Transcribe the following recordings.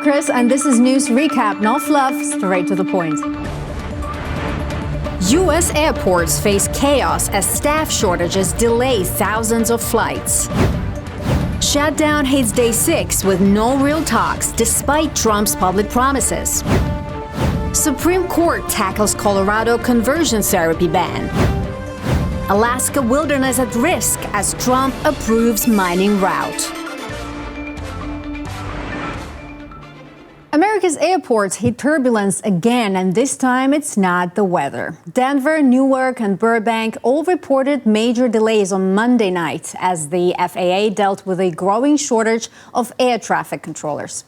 Chris, and this is News Recap. No fluff, straight to the point. U.S. airports face chaos as staff shortages delay thousands of flights. Shutdown hits day 6 with no real talks despite Trump's public promises. Supreme Court tackles Colorado conversion therapy ban. Alaska wilderness at risk as Trump approves mining route. America's airports hit turbulence again, and this time it's not the weather. Denver, Newark, and Burbank all reported major delays on Monday night as the FAA dealt with a growing shortage of air traffic controllers.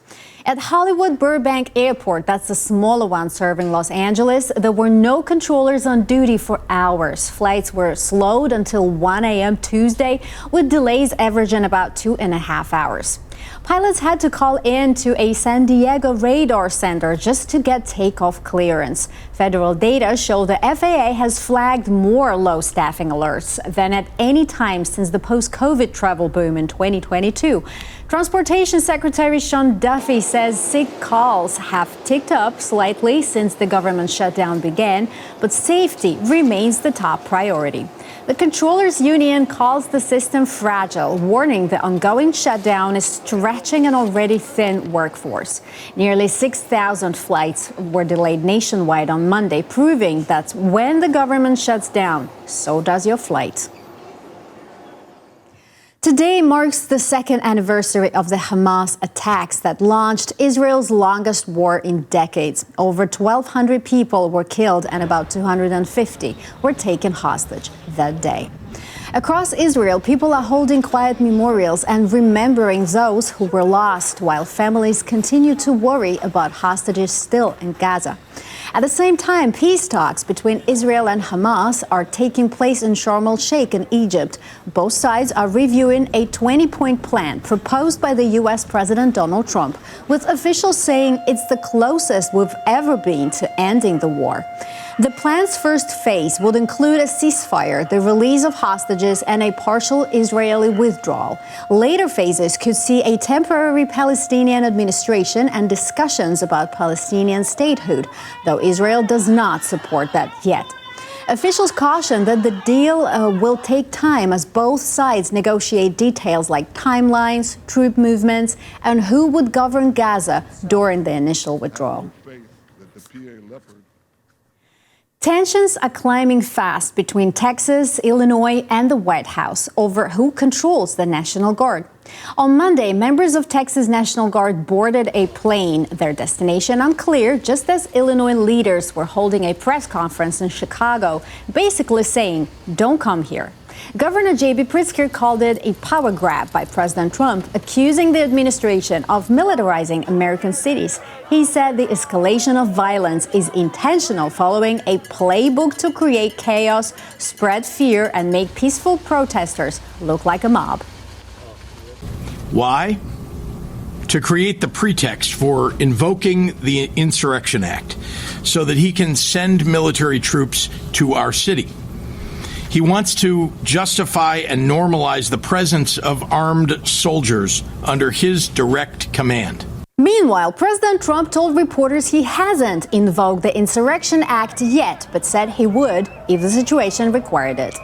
At Hollywood Burbank Airport, that's the smaller one serving Los Angeles, there were no controllers on duty for hours. Flights were slowed until 1 a.m. Tuesday, with delays averaging about 2.5 hours. Pilots had to call in to a San Diego radar center just to get takeoff clearance. Federal data show the FAA has flagged more low staffing alerts than at any time since the post-COVID travel boom in 2022. Transportation Secretary Sean Duffy says sick calls have ticked up slightly since the government shutdown began, but safety remains the top priority. The Controllers Union calls the system fragile, warning the ongoing shutdown is stretching an already thin workforce. Nearly 6,000 flights were delayed nationwide on Monday, proving that when the government shuts down, so does your flight. Today marks the second anniversary of the Hamas attacks that launched Israel's longest war in decades. Over 1,200 people were killed and about 250 were taken hostage that day. Across Israel, people are holding quiet memorials and remembering those who were lost, while families continue to worry about hostages still in Gaza. At the same time, peace talks between Israel and Hamas are taking place in Sharm el-Sheikh in Egypt. Both sides are reviewing a 20-point plan proposed by the U.S. President Donald Trump, with officials saying it's the closest we've ever been to ending the war. The plan's first phase would include a ceasefire, the release of hostages, and a partial Israeli withdrawal. Later phases could see a temporary Palestinian administration and discussions about Palestinian statehood, though Israel does not support that yet. Officials caution that the deal will take time as both sides negotiate details like timelines, troop movements, and who would govern Gaza during the initial withdrawal. Tensions are climbing fast between Texas, Illinois, and the White House over who controls the National Guard. On Monday, members of Texas National Guard boarded a plane, their destination unclear, just as Illinois leaders were holding a press conference in Chicago, basically saying, "Don't come here." Governor J.B. Pritzker called it a power grab by President Trump, accusing the administration of militarizing American cities. He said the escalation of violence is intentional, following a playbook to create chaos, spread fear, and make peaceful protesters look like a mob. Why? To create the pretext for invoking the Insurrection Act so that he can send military troops to our city. He wants to justify and normalize the presence of armed soldiers under his direct command. Meanwhile, President Trump told reporters he hasn't invoked the Insurrection Act yet, but said he would if the situation required it.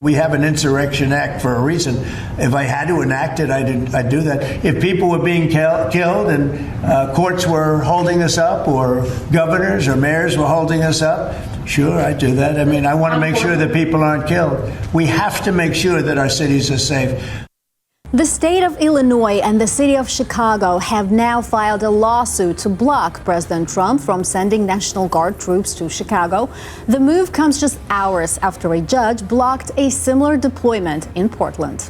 We have an Insurrection Act for a reason. If I had to enact it, I'd do that. If people were being killed and courts were holding us up, or governors or mayors were holding us up, sure, I'd do that. I mean, I want to make sure that people aren't killed. We have to make sure that our cities are safe. The state of Illinois and the city of Chicago have now filed a lawsuit to block President Trump from sending National Guard troops to Chicago. The move comes just hours after a judge blocked a similar deployment in Portland.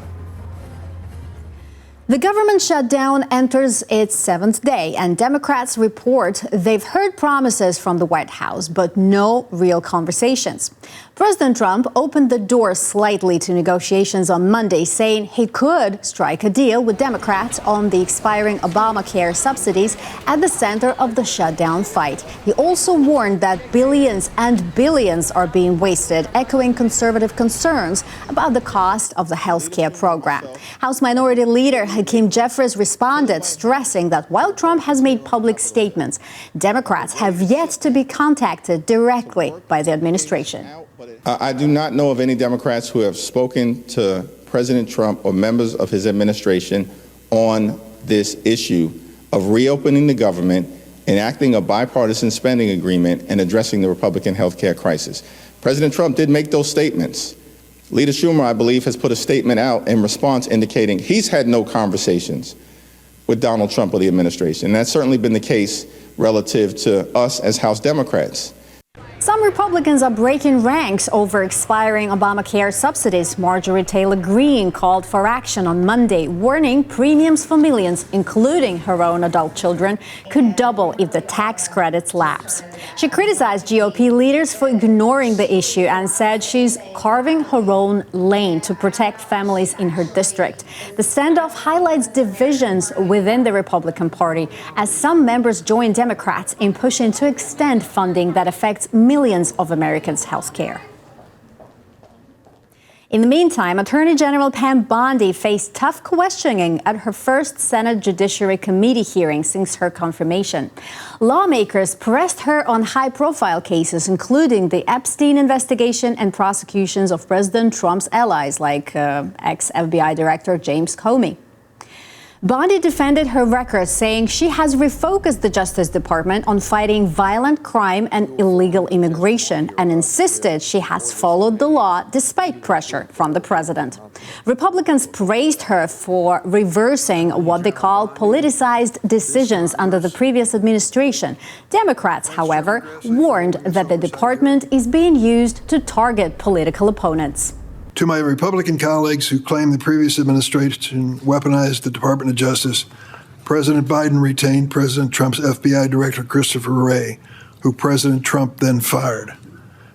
The government shutdown enters its 7th day, and Democrats report they've heard promises from the White House, but no real conversations. President Trump opened the door slightly to negotiations on Monday, saying he could strike a deal with Democrats on the expiring Obamacare subsidies at the center of the shutdown fight. He also warned that billions and billions are being wasted, echoing conservative concerns about the cost of the health care program. House Minority Leader Hakeem Jeffries responded, stressing that while Trump has made public statements, Democrats have yet to be contacted directly by the administration. I do not know of any Democrats who have spoken to President Trump or members of his administration on this issue of reopening the government, enacting a bipartisan spending agreement, and addressing the Republican health care crisis. President Trump did make those statements. Leader Schumer, I believe, has put a statement out in response indicating he's had no conversations with Donald Trump or the administration. And that's certainly been the case relative to us as House Democrats. Some Republicans are breaking ranks over expiring Obamacare subsidies. Marjorie Taylor Greene called for action on Monday, warning premiums for millions, including her own adult children, could double if the tax credits lapse. She criticized GOP leaders for ignoring the issue and said she's carving her own lane to protect families in her district. The standoff highlights divisions within the Republican Party as some members join Democrats in pushing to extend funding that affects millions of Americans' health care. In the meantime, Attorney General Pam Bondi faced tough questioning at her first Senate Judiciary Committee hearing since her confirmation. Lawmakers pressed her on high-profile cases, including the Epstein investigation and prosecutions of President Trump's allies, like ex-FBI Director James Comey. Bondi defended her record, saying she has refocused the Justice Department on fighting violent crime and illegal immigration, and insisted she has followed the law despite pressure from the president. Republicans praised her for reversing what they call politicized decisions under the previous administration. Democrats, however, warned that the department is being used to target political opponents. To my Republican colleagues who claim the previous administration weaponized the Department of Justice, President Biden retained President Trump's FBI Director Christopher Wray, who President Trump then fired.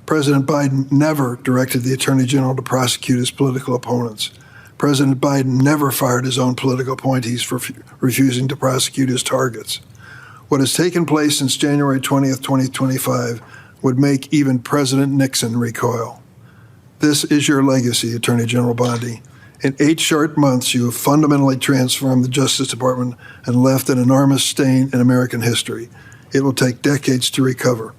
President Biden never directed the Attorney General to prosecute his political opponents. President Biden never fired his own political appointees for refusing to prosecute his targets. What has taken place since January 20th, 2025 would make even President Nixon recoil. This is your legacy, Attorney General Bondi. In 8 short months, you have fundamentally transformed the Justice Department and left an enormous stain in American history. It will take decades to recover.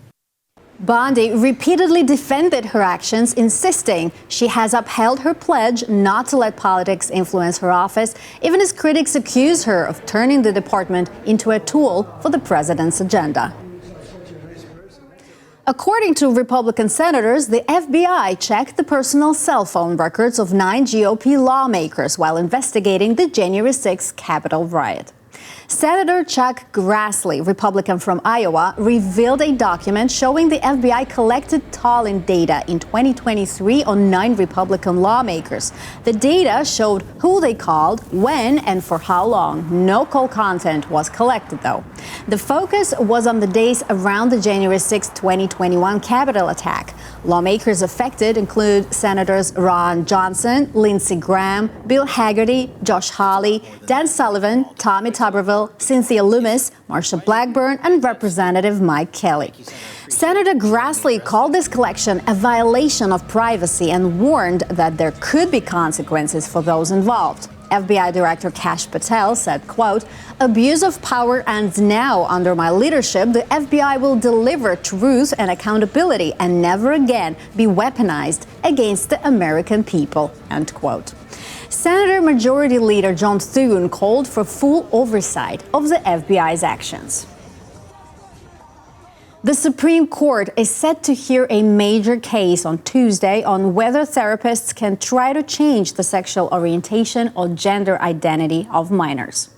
Bondi repeatedly defended her actions, insisting she has upheld her pledge not to let politics influence her office, even as critics accuse her of turning the department into a tool for the president's agenda. According to Republican senators, the FBI checked the personal cell phone records of 9 GOP lawmakers while investigating the January 6th Capitol riot. Senator Chuck Grassley, Republican from Iowa, revealed a document showing the FBI collected tolling data in 2023 on 9 Republican lawmakers. The data showed who they called, when, and for how long. No call content was collected, though. The focus was on the days around the January 6, 2021 Capitol attack. Lawmakers affected include Senators Ron Johnson, Lindsey Graham, Bill Hagerty, Josh Hawley, Dan Sullivan, Tommy Tuberville, Cynthia Loomis, Marsha Blackburn, and Representative Mike Kelly. Senator Grassley called this collection a violation of privacy and warned that there could be consequences for those involved. FBI Director Kash Patel said, quote, "Abuse of power ends now. Under my leadership, the FBI will deliver truth and accountability and never again be weaponized against the American people," end quote. Senator Majority Leader John Thune called for full oversight of the FBI's actions. The Supreme Court is set to hear a major case on Tuesday on whether therapists can try to change the sexual orientation or gender identity of minors.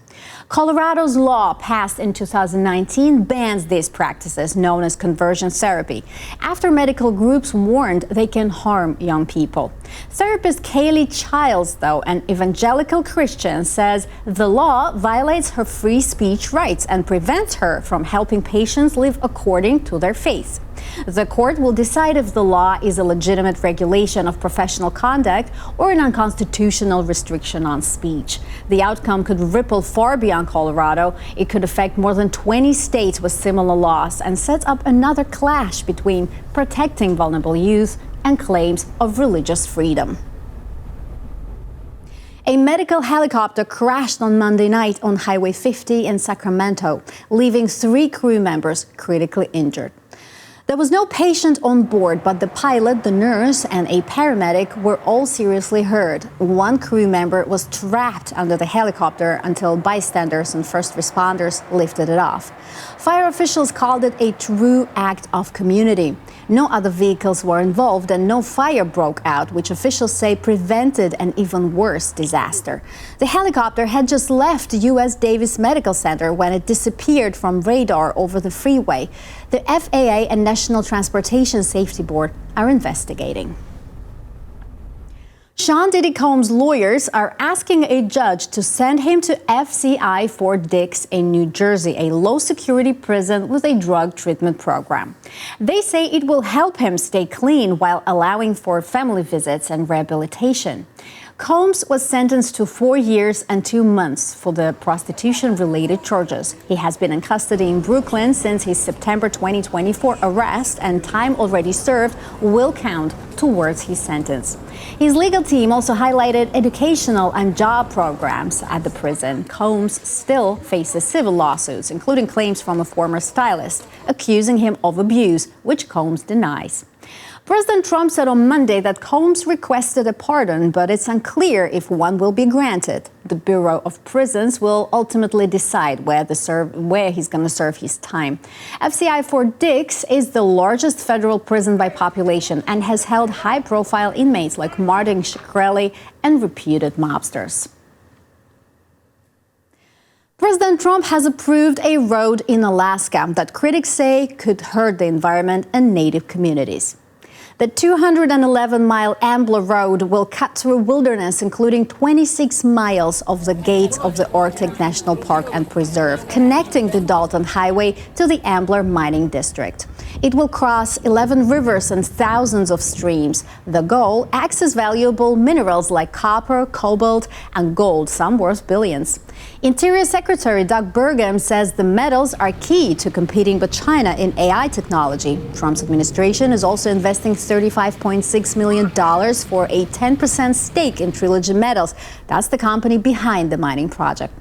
Colorado's law, passed in 2019, bans these practices known as conversion therapy, after medical groups warned they can harm young people. Therapist Kaylee Childs, though, an evangelical Christian, says the law violates her free speech rights and prevents her from helping patients live according to their faith. The court will decide if the law is a legitimate regulation of professional conduct or an unconstitutional restriction on speech. The outcome could ripple far beyond Colorado. It could affect more than 20 states with similar laws and sets up another clash between protecting vulnerable youth and claims of religious freedom. A medical helicopter crashed on Monday night on Highway 50 in Sacramento, leaving 3 crew members critically injured. There was no patient on board, but the pilot, the nurse, and a paramedic were all seriously hurt. 1 crew member was trapped under the helicopter until bystanders and first responders lifted it off. Fire officials called it a true act of community. No other vehicles were involved and no fire broke out, which officials say prevented an even worse disaster. The helicopter had just left U.S. Davis Medical Center when it disappeared from radar over the freeway. The FAA and National Transportation Safety Board are investigating. Sean Diddy Combs' lawyers are asking a judge to send him to FCI Fort Dix in New Jersey, a low-security prison with a drug treatment program. They say it will help him stay clean while allowing for family visits and rehabilitation. Combs was sentenced to 4 years and 2 months for the prostitution-related charges. He has been in custody in Brooklyn since his September 2024 arrest, and time already served will count towards his sentence. His legal team also highlighted educational and job programs at the prison. Combs still faces civil lawsuits, including claims from a former stylist, accusing him of abuse, which Combs denies. President Trump said on Monday that Combs requested a pardon, but it's unclear if one will be granted. The Bureau of Prisons will ultimately decide where he's going to serve his time. FCI Fort Dix is the largest federal prison by population and has held high-profile inmates like Martin Shkreli and reputed mobsters. President Trump has approved a road in Alaska that critics say could hurt the environment and native communities. The 211-mile Ambler Road will cut through wilderness, including 26 miles of the gates of the Arctic National Park and Preserve, connecting the Dalton Highway to the Ambler Mining District. It will cross 11 rivers and thousands of streams. The goal, access valuable minerals like copper, cobalt, and gold, some worth billions. Interior Secretary Doug Burgum says the metals are key to competing with China in AI technology. Trump's administration is also investing $35.6 million for a 10% stake in Trilogy Metals. That's the company behind the mining project.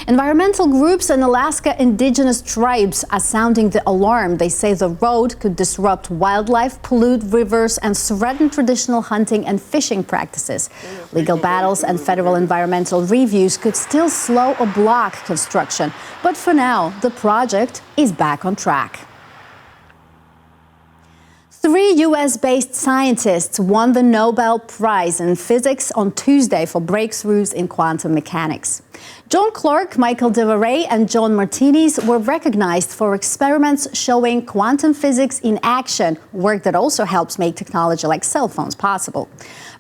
Environmental groups and Alaska indigenous tribes are sounding the alarm. They say the road could disrupt wildlife, pollute rivers, and threaten traditional hunting and fishing practices. Legal battles and federal environmental reviews could still slow or block construction. But for now, the project is back on track. 3 U.S.-based scientists won the Nobel Prize in Physics on Tuesday for breakthroughs in quantum mechanics. John Clark, Michael Deveray, and John Martinis were recognized for experiments showing quantum physics in action, work that also helps make technology like cell phones possible.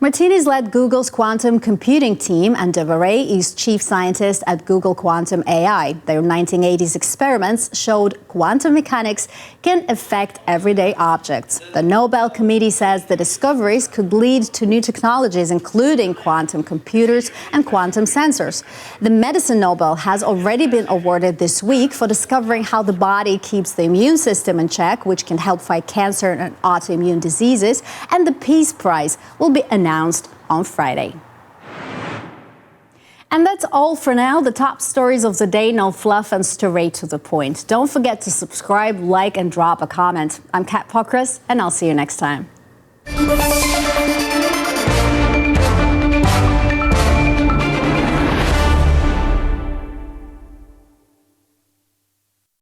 Martinis led Google's quantum computing team, and Deveray is chief scientist at Google Quantum AI. Their 1980s experiments showed quantum mechanics can affect everyday objects. The Nobel Committee says the discoveries could lead to new technologies, including quantum computers and quantum sensors. The Medicine Nobel has already been awarded this week for discovering how the body keeps the immune system in check, which can help fight cancer and autoimmune diseases. And the Peace Prize will be announced on Friday. And that's all for now. The top stories of the day, no fluff and straight to the point. Don't forget to subscribe, like, and drop a comment. I'm Kat Pokras, and I'll see you next time.